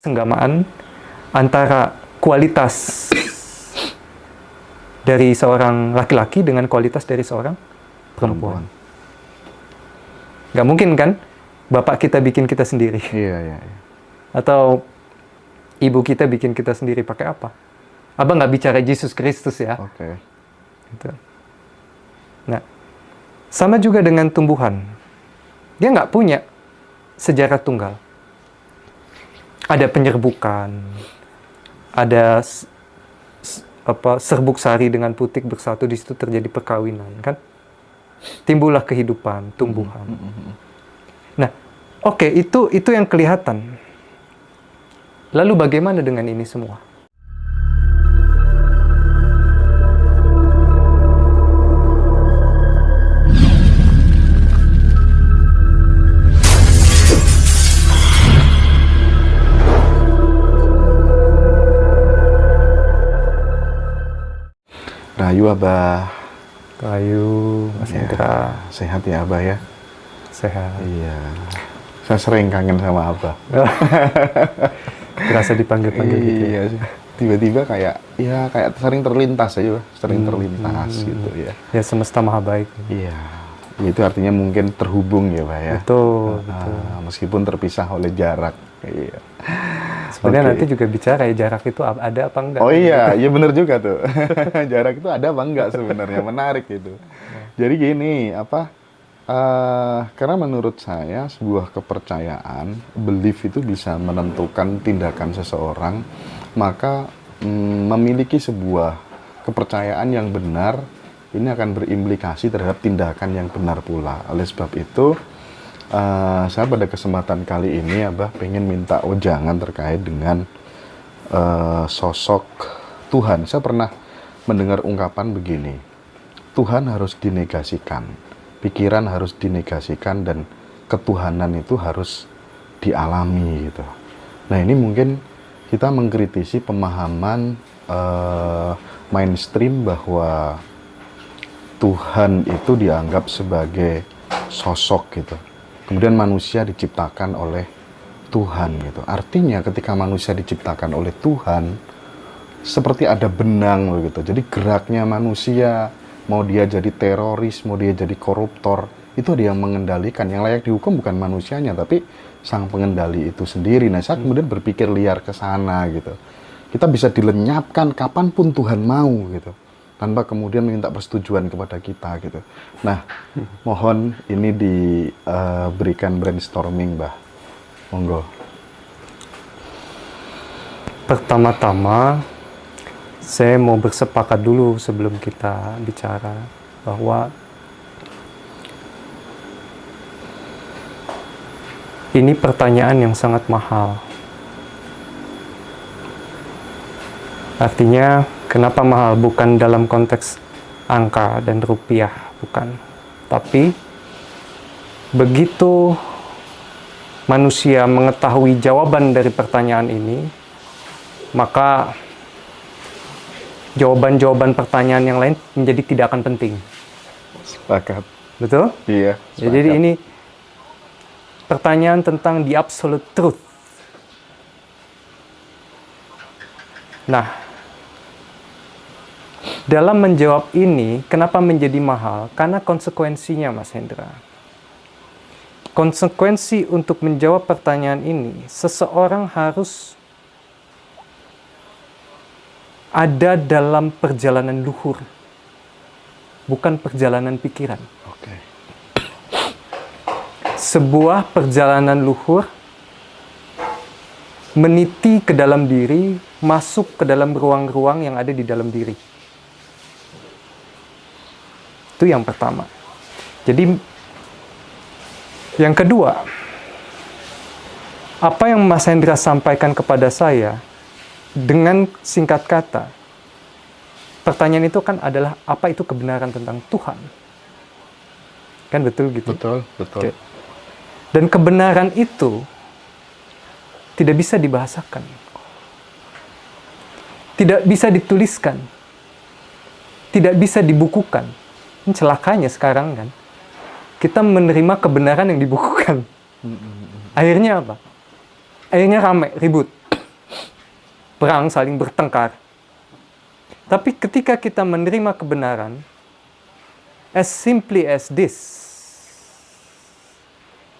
Senggamaan antara kualitas dari seorang laki-laki dengan kualitas dari seorang perempuan. Nggak mungkin kan bapak kita bikin kita sendiri. Iya. Atau ibu kita bikin kita sendiri pakai apa? Abang nggak bicara Yesus Kristus ya. Oke. Gitu. Nah, sama juga dengan tumbuhan. Dia nggak punya sejarah tunggal. Ada penyerbukan, ada serbuk sari dengan putik bersatu, di situ terjadi perkawinan, kan? Timbullah kehidupan, tumbuhan. Nah, oke, itu yang kelihatan. Lalu bagaimana dengan ini semua? Rahayu Abah. Rahayu, Mas Hendra. Sehat ya Abah ya? Sehat. Iya. Saya sering kangen sama Abah. Berasa dipanggil-panggil gitu ya? Iya sih. Tiba-tiba kayak sering terlintas aja, sering terlintas gitu ya. Ya semesta maha baik. Iya. Itu artinya mungkin terhubung ya Pak ya? Betul. Meskipun terpisah oleh jarak. Iya. Sebenarnya nanti juga bicara ya, jarak itu ada apa enggak. Oh iya bener juga tuh. Jarak itu ada apa enggak sebenarnya, menarik itu. Jadi gini, karena menurut saya sebuah kepercayaan, belief itu bisa menentukan tindakan seseorang, maka memiliki sebuah kepercayaan yang benar, ini akan berimplikasi terhadap tindakan yang benar pula. Oleh sebab itu, saya pada kesempatan kali ini Abah pengen minta wejangan terkait dengan sosok Tuhan. Saya pernah mendengar ungkapan begini, Tuhan harus dinegasikan, pikiran harus dinegasikan, dan ketuhanan itu harus dialami gitu. Nah ini mungkin kita mengkritisi pemahaman mainstream bahwa Tuhan itu dianggap sebagai sosok gitu. Kemudian manusia diciptakan oleh Tuhan gitu. Artinya ketika manusia diciptakan oleh Tuhan, seperti ada benang begitu. Jadi geraknya manusia, mau dia jadi teroris, mau dia jadi koruptor, itu ada yang mengendalikan. Yang layak dihukum bukan manusianya, tapi sang pengendali itu sendiri. Nah, saya kemudian berpikir liar ke sana gitu. Kita bisa dilenyapkan kapanpun Tuhan mau gitu, tanpa kemudian minta persetujuan kepada kita gitu. Nah, mohon ini diberikan brainstorming, Mbah. Monggo. Pertama-tama, saya mau bersepakat dulu sebelum kita bicara bahwa ini pertanyaan yang sangat mahal. Artinya, kenapa mahal? Bukan dalam konteks angka dan rupiah, bukan. Tapi, begitu manusia mengetahui jawaban dari pertanyaan ini, maka jawaban-jawaban pertanyaan yang lain menjadi tidak akan penting. Sepakat. Betul? Iya, sepakat. Ya, jadi ini pertanyaan tentang the absolute truth. Nah, dalam menjawab ini, kenapa menjadi mahal? Karena konsekuensinya, Mas Hendra. Konsekuensi untuk menjawab pertanyaan ini, seseorang harus ada dalam perjalanan luhur, bukan perjalanan pikiran. Oke. Sebuah perjalanan luhur meniti ke dalam diri, masuk ke dalam ruang-ruang yang ada di dalam diri. Itu yang pertama. Jadi, yang kedua, apa yang Mas Hendra sampaikan kepada saya, dengan singkat kata, pertanyaan itu kan adalah, apa itu kebenaran tentang Tuhan? Kan betul gitu? Betul. Oke. Dan kebenaran itu tidak bisa dibahasakan. Tidak bisa dituliskan. Tidak bisa dibukukan. Ini celakanya sekarang kan. Kita menerima kebenaran yang dibukukan. Akhirnya apa? Akhirnya rame, ribut. perang, saling bertengkar. Tapi ketika kita menerima kebenaran, as simply as this,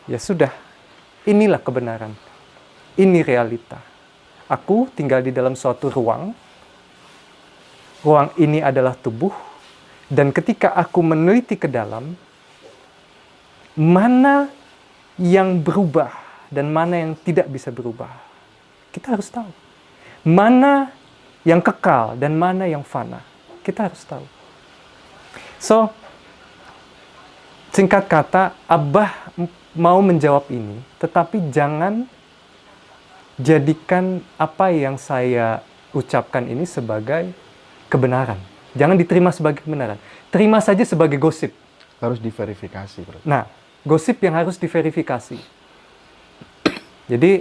ya sudah, inilah kebenaran, ini realita. Aku tinggal di dalam suatu ruang ini adalah tubuh, dan ketika aku meneliti ke dalam, mana yang berubah dan mana yang tidak bisa berubah, kita harus tahu. Mana yang kekal dan mana yang fana, kita harus tahu. So, singkat kata, Abah mau menjawab ini, tetapi jangan jadikan apa yang saya ucapkan ini sebagai kebenaran. Jangan diterima sebagai kebenaran. Terima saja sebagai gosip. Harus diverifikasi, bro. Nah, gosip yang harus diverifikasi. Jadi,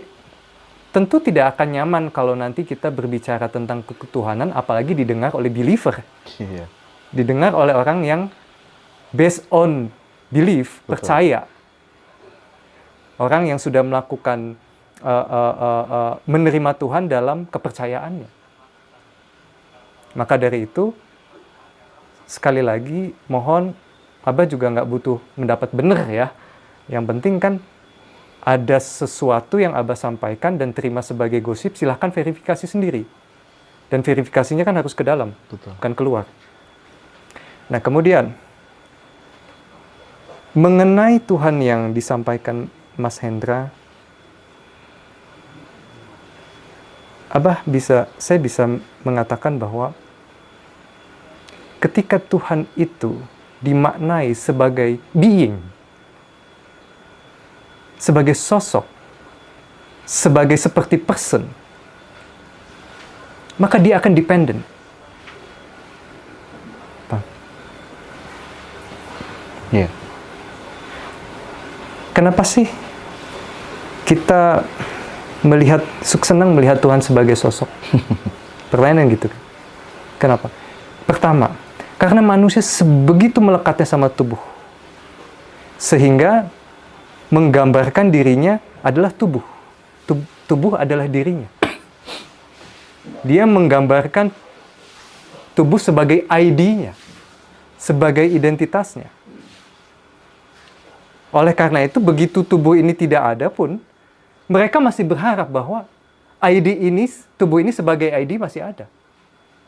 tentu tidak akan nyaman kalau nanti kita berbicara tentang ketuhanan, apalagi didengar oleh believer. Iya. Didengar oleh orang yang based on belief, Betul. percaya. Orang yang sudah melakukan menerima Tuhan dalam kepercayaannya. Maka dari itu, sekali lagi, mohon, Abah juga nggak butuh mendapat benar ya. Yang penting kan, ada sesuatu yang Abah sampaikan dan terima sebagai gosip, silahkan verifikasi sendiri. Dan verifikasinya kan harus ke dalam, Betul. bukan keluar. Nah, kemudian, mengenai Tuhan yang disampaikan Mas Hendra, saya bisa mengatakan bahwa ketika Tuhan itu dimaknai sebagai being, sebagai sosok, sebagai seperti person, maka dia akan dependent. Iya. Kenapa sih kita senang melihat Tuhan sebagai sosok? Pertanyaan gitu. Kenapa? Pertama, karena manusia sebegitu melekatnya sama tubuh, sehingga menggambarkan dirinya adalah tubuh. Tubuh adalah dirinya. Dia menggambarkan tubuh sebagai ID-nya, sebagai identitasnya. Oleh karena itu, begitu tubuh ini tidak ada pun, mereka masih berharap bahwa tubuh ini sebagai ID masih ada.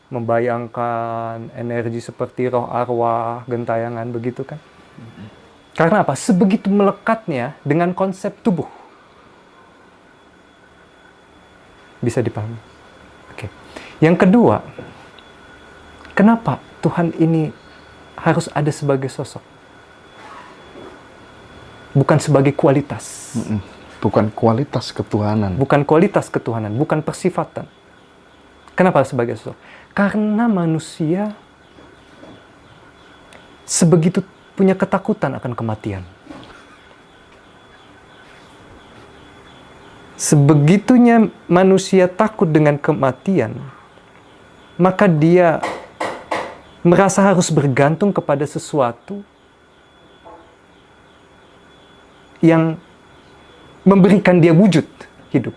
Membayangkan energi seperti roh arwah, gentayangan, begitu kan. Karena apa? Sebegitu melekatnya dengan konsep tubuh. Bisa dipahami? Oke. Yang kedua, kenapa Tuhan ini harus ada sebagai sosok? Bukan sebagai kualitas. Bukan kualitas ketuhanan. Bukan kualitas ketuhanan, bukan persifatan. Kenapa sebagai sosok? Karena manusia sebegitu punya ketakutan akan kematian. Sebegitunya manusia takut dengan kematian, maka dia merasa harus bergantung kepada sesuatu yang memberikan dia wujud hidup.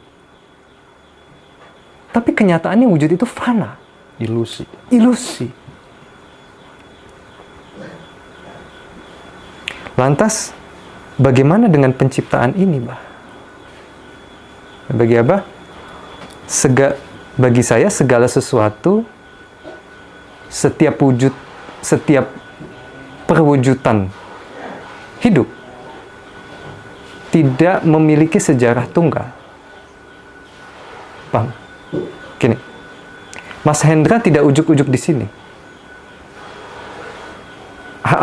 Tapi kenyataannya wujud itu fana. Ilusi. Ilusi. Lantas, bagaimana dengan penciptaan ini, Bah? Bagi Abah, bagi saya segala sesuatu, setiap wujud, setiap perwujudan hidup, tidak memiliki sejarah tunggal. Paham? Gini, Mas Hendra tidak ujuk-ujuk di sini. Kita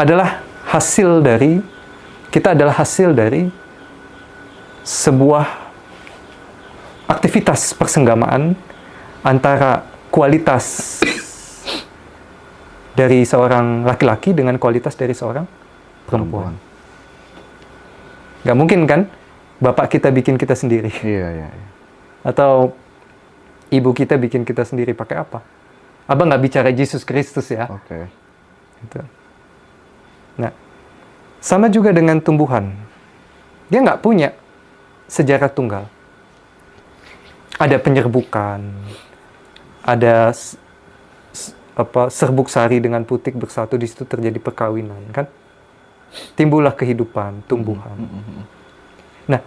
adalah hasil dari sebuah aktivitas persenggamaan antara kualitas dari seorang laki-laki dengan kualitas dari seorang perempuan. Gak mungkin kan bapak kita bikin kita sendiri. Iya. Atau ibu kita bikin kita sendiri pakai apa? Abang nggak bicara Yesus Kristus ya. Oke. Gitu. Nah, sama juga dengan tumbuhan. Dia nggak punya sejarah tunggal. Ada penyerbukan, ada serbuk sari dengan putik bersatu, di situ terjadi perkawinan, kan? Timbullah kehidupan, tumbuhan. Nah,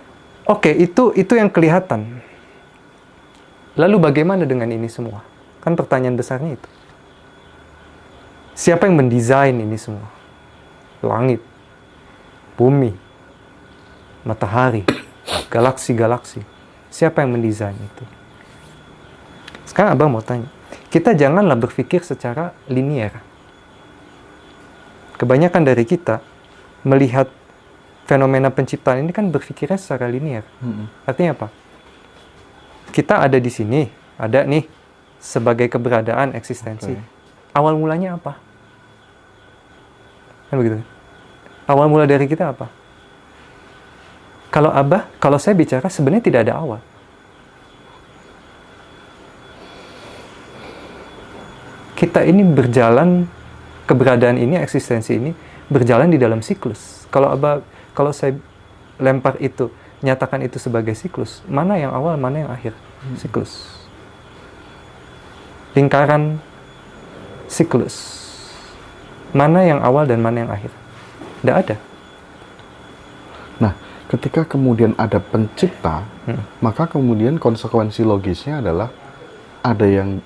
oke, itu yang kelihatan. Lalu bagaimana dengan ini semua? Kan pertanyaan besarnya itu. Siapa yang mendesain ini semua? Langit, bumi, matahari, galaksi-galaksi. Siapa yang mendesain itu? Sekarang Abang mau tanya. Kita janganlah berpikir secara linier. Kebanyakan dari kita melihat fenomena penciptaan ini kan berpikirnya secara linier. Artinya apa? Kita ada di sini, ada nih sebagai keberadaan eksistensi. Awal mulanya apa? Kan begitu. Awal mula dari kita apa? Kalau saya bicara sebenarnya tidak ada awal. Kita ini berjalan, keberadaan ini, eksistensi ini berjalan di dalam siklus. Kalau saya lempar itu, nyatakan itu sebagai siklus, mana yang awal, mana yang akhir? Siklus. Lingkaran siklus. Mana yang awal dan mana yang akhir? Tidak ada. Nah, ketika kemudian ada pencipta, maka kemudian konsekuensi logisnya adalah ada yang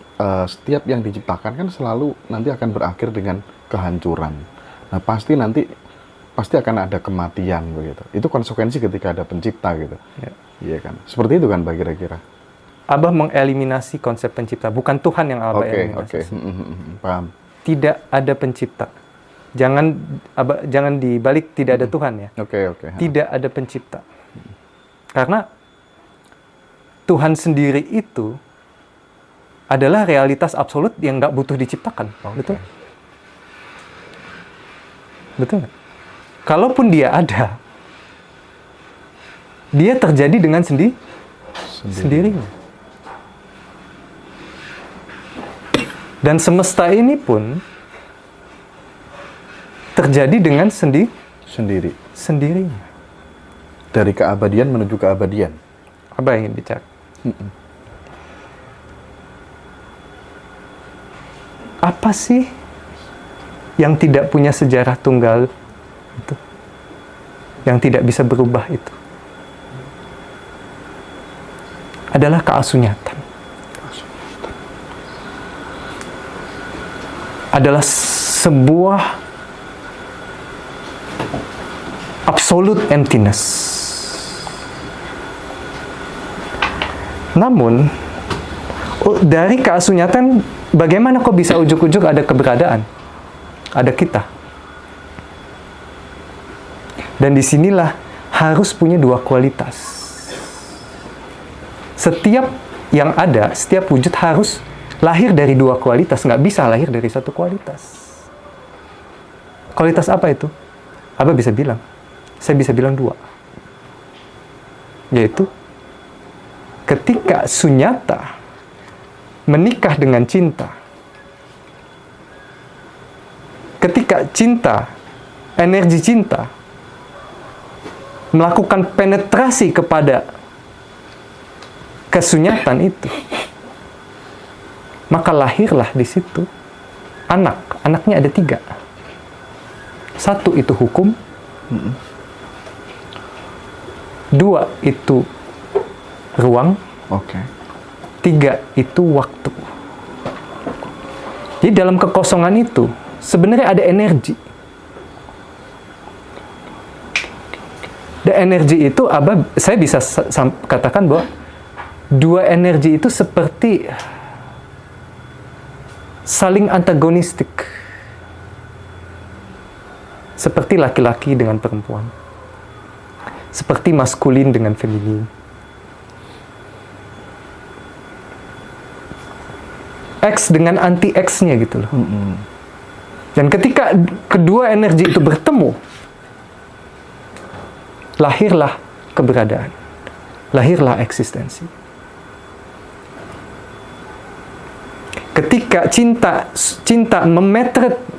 setiap yang diciptakan kan selalu nanti akan berakhir dengan kehancuran. Nah, pasti akan ada kematian begitu. Itu konsekuensi ketika ada pencipta gitu. Ya. Iya kan? Seperti itu kan Pak kira-kira. Abah mengeliminasi konsep pencipta, bukan Tuhan yang Abah eliminasi. Oke. Paham. Tidak ada pencipta. Jangan dibalik tidak ada Tuhan ya. Oke. Tidak ada pencipta. Karena Tuhan sendiri itu adalah realitas absolut yang nggak butuh diciptakan. Betul? Betul nggak? Kalaupun dia ada, dia terjadi dengan sendirinya. Dan semesta ini pun terjadi dengan sendirinya. Dari keabadian menuju keabadian. Apa yang ingin bicara? Apa sih yang tidak punya sejarah tunggal itu? Yang tidak bisa berubah itu? Adalah keasunyatan. Adalah sebuah absolute emptiness. Namun, dari keasunyatan, bagaimana kok bisa ujuk-ujuk ada keberadaan? Ada kita. Dan disinilah harus punya dua kualitas. Setiap yang ada, setiap wujud harus lahir dari dua kualitas, nggak bisa lahir dari satu kualitas. Kualitas apa itu? Apa bisa bilang? Saya bisa bilang dua. Yaitu, ketika sunyata menikah dengan cinta, ketika cinta, energi cinta, melakukan penetrasi kepada kesunyatan itu, maka lahirlah di situ anak. Anaknya ada 3. 1 itu hukum, 2 itu ruang, 3 itu waktu. Jadi dalam kekosongan itu sebenarnya ada energi. Dan energi itu, saya bisa katakan bahwa dua energi itu seperti saling antagonistik. Seperti laki-laki dengan perempuan. Seperti maskulin dengan feminin. X dengan anti-X-nya gitu loh. Dan ketika kedua energi itu bertemu, lahirlah keberadaan. Lahirlah eksistensi. Ketika cinta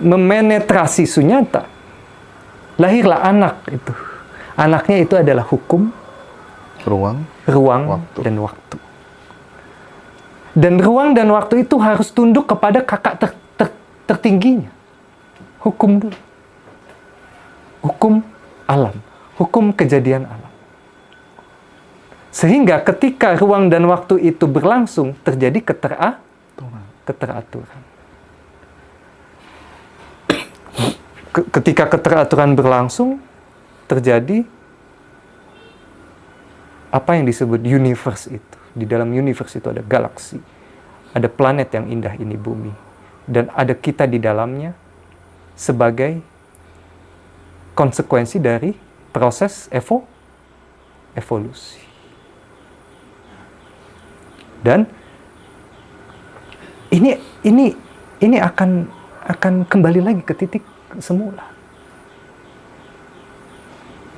memenetrasi sunyata, lahirlah anak itu. Anaknya itu adalah hukum, ruang, dan waktu. Dan ruang dan waktu itu harus tunduk kepada kakak tertingginya. Hukum dulu. Hukum alam. Hukum kejadian alam. Sehingga ketika ruang dan waktu itu berlangsung, terjadi keteraturan. Ketika keteraturan berlangsung, terjadi apa yang disebut universe itu. Di dalam universe itu ada galaksi, ada planet yang indah ini bumi, dan ada kita di dalamnya sebagai konsekuensi dari proses evolusi. Dan ini akan kembali lagi ke titik semula.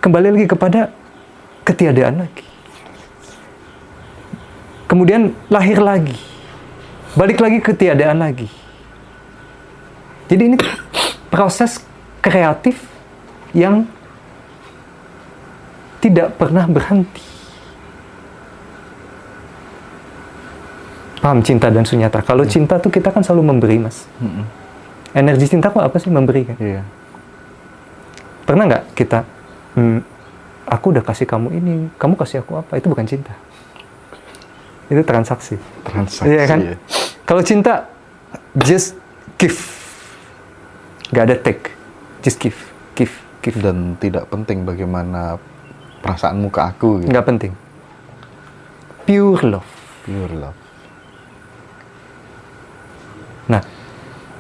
Kembali lagi kepada ketiadaan lagi. Kemudian lahir lagi. Balik lagi ke ketiadaan lagi. Jadi ini proses kreatif yang tidak pernah berhenti. Paham cinta dan sunyata? Kalau cinta tuh kita kan selalu memberi, Mas. Energi cinta kok apa sih? Memberi kan? Iya. Pernah nggak kita, aku udah kasih kamu ini, kamu kasih aku apa? Itu bukan cinta. Itu transaksi. Iya kan? Iya. Kalau cinta, just give. Gak ada take. Just give. Dan tidak penting bagaimana perasaanmu ke aku. Gitu. Gak penting. Pure love. Nah,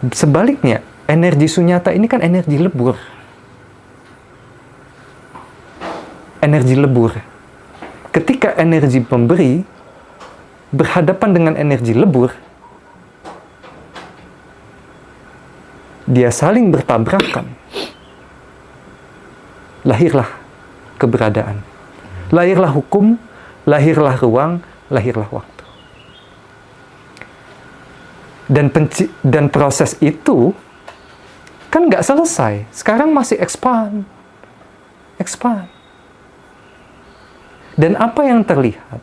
sebaliknya, energi sunyata ini kan energi lebur. Energi lebur. Ketika energi pemberi berhadapan dengan energi lebur, dia saling bertabrakan. Lahirlah keberadaan. Lahirlah hukum, lahirlah ruang, lahirlah waktu. Dan proses itu kan nggak selesai. Sekarang masih expand. Dan apa yang terlihat?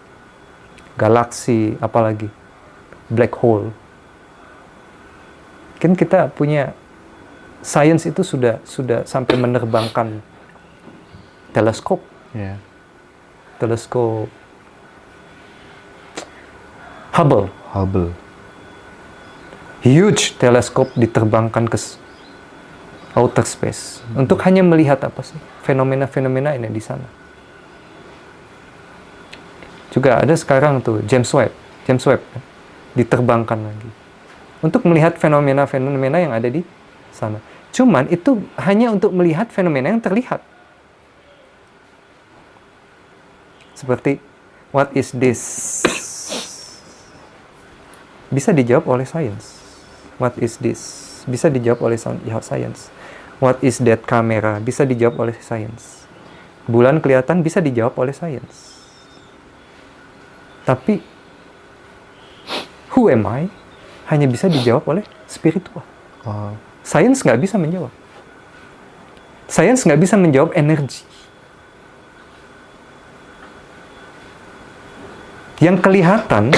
Galaksi, apalagi black hole. Kan kita punya sains itu sudah sampai menerbangkan teleskop. Yeah. Teleskop Hubble. Huge teleskop diterbangkan ke outer space untuk hanya melihat apa sih fenomena-fenomena ini di sana. Juga ada sekarang tuh James Webb diterbangkan lagi untuk melihat fenomena-fenomena yang ada di sana. Cuman itu hanya untuk melihat fenomena yang terlihat. Seperti what is this? Bisa dijawab oleh sains. What is this? Bisa dijawab oleh sains. What is that camera? Bisa dijawab oleh sains. Bulan kelihatan, bisa dijawab oleh sains. Tapi who am I? Hanya bisa dijawab oleh spiritual. Sains nggak bisa menjawab. Sains nggak bisa menjawab energi. Yang kelihatan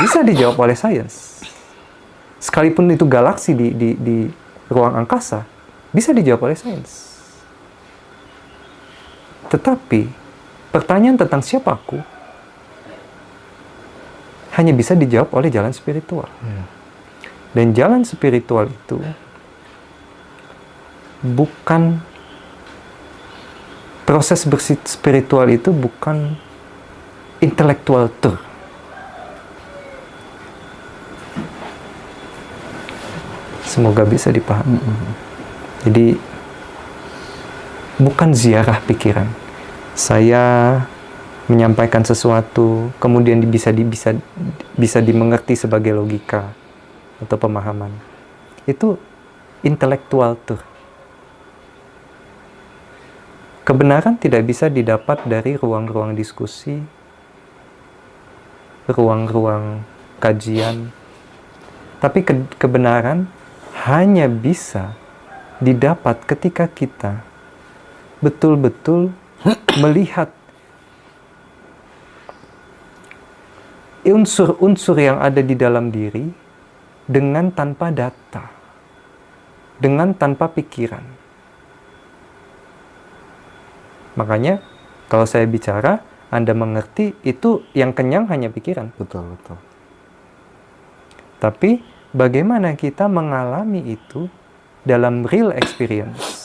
bisa dijawab oleh sains. Sekalipun itu galaksi di ruang angkasa, bisa dijawab oleh sains. Tetapi pertanyaan tentang siapa aku hanya bisa dijawab oleh jalan spiritual. Dan jalan spiritual itu bukan, proses spiritual itu bukan intelektual tour. Semoga bisa dipahami. Jadi bukan ziarah pikiran. Saya menyampaikan sesuatu, kemudian bisa dimengerti sebagai logika atau pemahaman. Itu intelektual tour. Kebenaran tidak bisa didapat dari ruang-ruang diskusi, ruang-ruang kajian. Tapi kebenaran hanya bisa didapat ketika kita betul-betul melihat unsur-unsur yang ada di dalam diri dengan tanpa data, dengan tanpa pikiran. Makanya kalau saya bicara, Anda mengerti, itu yang kenyang hanya pikiran. Betul, betul. Tapi bagaimana kita mengalami itu dalam real experience?